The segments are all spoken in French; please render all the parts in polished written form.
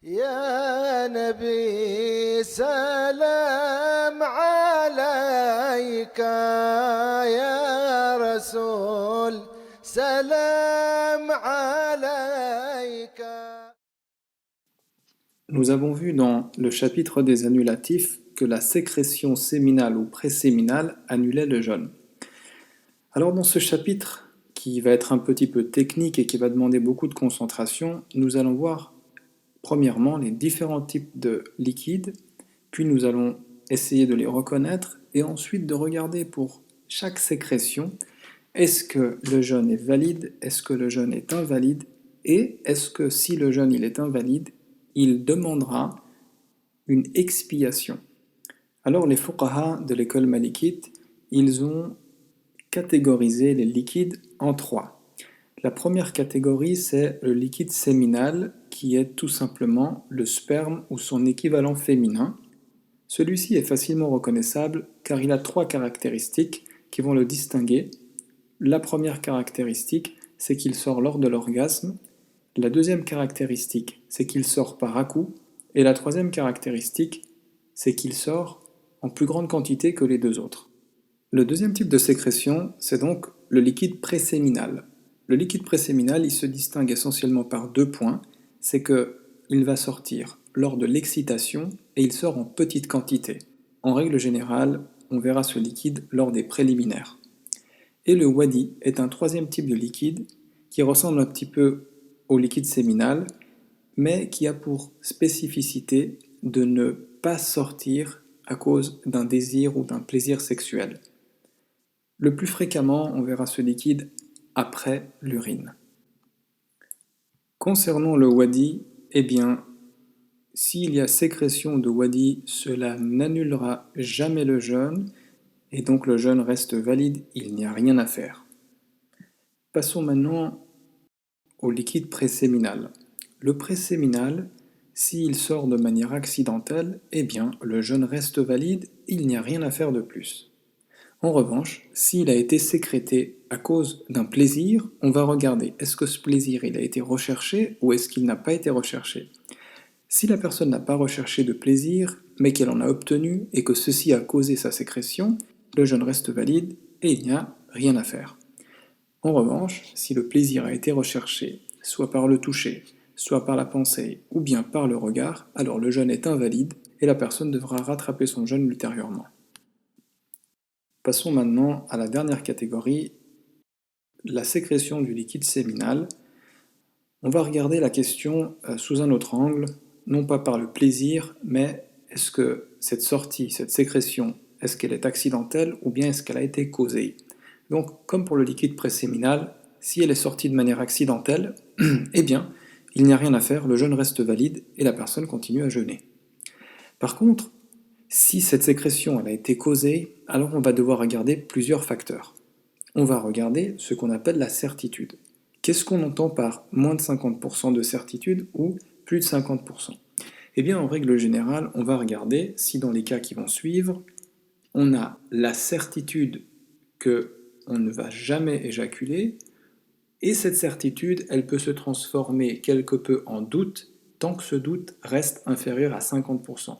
يا نبي سلام عليك يا رسول سلام عليك. Nous avons vu dans le chapitre des annulatifs que la sécrétion séminale ou préséminale annulait le jeûne. Alors dans ce chapitre, qui va être un petit peu technique et qui va demander beaucoup de concentration, nous allons voir premièrement les différents types de liquides, puis nous allons essayer de les reconnaître et ensuite de regarder pour chaque sécrétion, est-ce que le jeûne est valide, est-ce que le jeûne est invalide, et est-ce que si le jeûne il est invalide, il demandera une expiation. Alors les fuqaha de l'école malikite, ils ont catégorisé les liquides en trois. La première catégorie, c'est le liquide séminal, qui est tout simplement le sperme ou son équivalent féminin. Celui-ci est facilement reconnaissable car il a trois caractéristiques qui vont le distinguer. La première caractéristique, c'est qu'il sort lors de l'orgasme. La deuxième caractéristique, c'est qu'il sort par à-coups. Et la troisième caractéristique, c'est qu'il sort en plus grande quantité que les deux autres. Le deuxième type de sécrétion, c'est donc le liquide préséminal. Le liquide préséminal, il se distingue essentiellement par deux points. C'est qu'il va sortir lors de l'excitation et il sort en petite quantité. En règle générale, on verra ce liquide lors des préliminaires. Et le wadi est un troisième type de liquide qui ressemble un petit peu au liquide séminal, mais qui a pour spécificité de ne pas sortir à cause d'un désir ou d'un plaisir sexuel. Le plus fréquemment, on verra ce liquide après l'urine. Concernant le wadi, eh bien, s'il y a sécrétion de wadi, cela n'annulera jamais le jeûne, et donc le jeûne reste valide, il n'y a rien à faire. Passons maintenant au liquide préséminal. Le préséminal, s'il sort de manière accidentelle, eh bien, le jeûne reste valide, il n'y a rien à faire de plus. En revanche, s'il a été sécrété à cause d'un plaisir, on va regarder est-ce que ce plaisir il a été recherché ou est-ce qu'il n'a pas été recherché. Si la personne n'a pas recherché de plaisir, mais qu'elle en a obtenu et que ceci a causé sa sécrétion, le jeûne reste valide et il n'y a rien à faire. En revanche, si le plaisir a été recherché, soit par le toucher, soit par la pensée, ou bien par le regard, alors le jeûne est invalide et la personne devra rattraper son jeûne ultérieurement. Passons maintenant à la dernière catégorie, la sécrétion du liquide séminal. On va regarder la question sous un autre angle, non pas par le plaisir, mais est-ce que cette sortie, cette sécrétion, est-ce qu'elle est accidentelle ou bien est-ce qu'elle a été causée? Donc, comme pour le liquide préséminal, si elle est sortie de manière accidentelle, eh bien, il n'y a rien à faire, le jeûne reste valide et la personne continue à jeûner. Par contre, si cette sécrétion elle a été causée, alors on va devoir regarder plusieurs facteurs. On va regarder ce qu'on appelle la certitude. Qu'est-ce qu'on entend par moins de 50% de certitude ou plus de 50%? Eh bien, en règle générale, on va regarder si dans les cas qui vont suivre, on a la certitude qu'on ne va jamais éjaculer, et cette certitude, elle peut se transformer quelque peu en doute, tant que ce doute reste inférieur à 50%.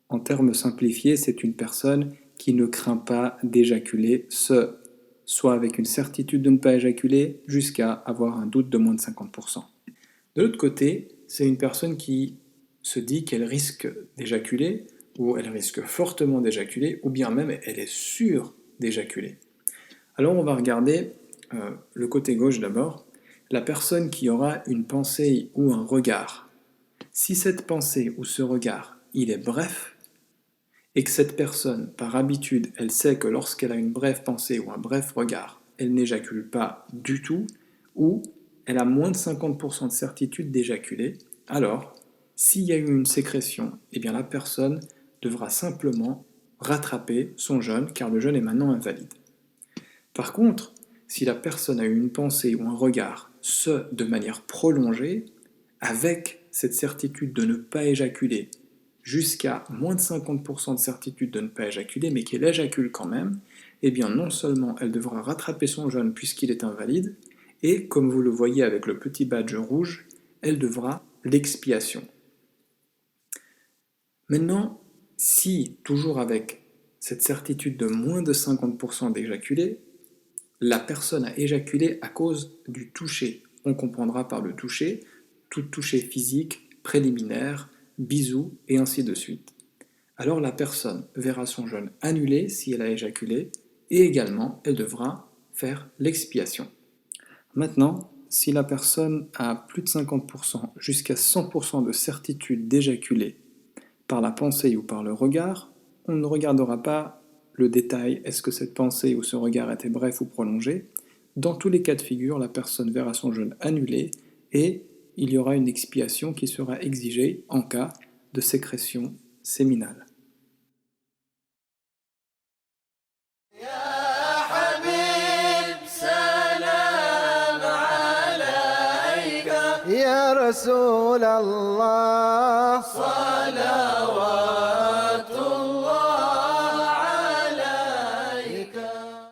En termes simplifiés, c'est une personne qui ne craint pas d'éjaculer, soit avec une certitude de ne pas éjaculer, jusqu'à avoir un doute de moins de 50%. De l'autre côté, c'est une personne qui se dit qu'elle risque d'éjaculer, ou elle risque fortement d'éjaculer, ou bien même elle est sûre d'éjaculer. Alors on va regarder le côté gauche d'abord, la personne qui aura une pensée ou un regard. Si cette pensée ou ce regard, il est bref, et que cette personne, par habitude, elle sait que lorsqu'elle a une brève pensée ou un bref regard, elle n'éjacule pas du tout, ou elle a moins de 50% de certitude d'éjaculer, alors, s'il y a eu une sécrétion, eh bien la personne devra simplement rattraper son jeûne, car le jeûne est maintenant invalide. Par contre, si la personne a eu une pensée ou un regard, ce de manière prolongée, avec cette certitude de ne pas éjaculer, jusqu'à moins de 50% de certitude de ne pas éjaculer, mais qu'elle éjacule quand même, eh bien non seulement elle devra rattraper son jeûne puisqu'il est invalide, et comme vous le voyez avec le petit badge rouge, elle devra l'expiation. Maintenant, si, toujours avec cette certitude de moins de 50% d'éjaculer, la personne a éjaculé à cause du toucher. On comprendra par le toucher, tout toucher physique, préliminaire, bisous et ainsi de suite. Alors la personne verra son jeûne annulé si elle a éjaculé et également elle devra faire l'expiation. Maintenant, si la personne a plus de 50% jusqu'à 100% de certitude d'éjaculer par la pensée ou par le regard, on ne regardera pas le détail, est-ce que cette pensée ou ce regard était bref ou prolongé. Dans tous les cas de figure, la personne verra son jeûne annulé et il y aura une expiation qui sera exigée en cas de sécrétion séminale. يا رسول الله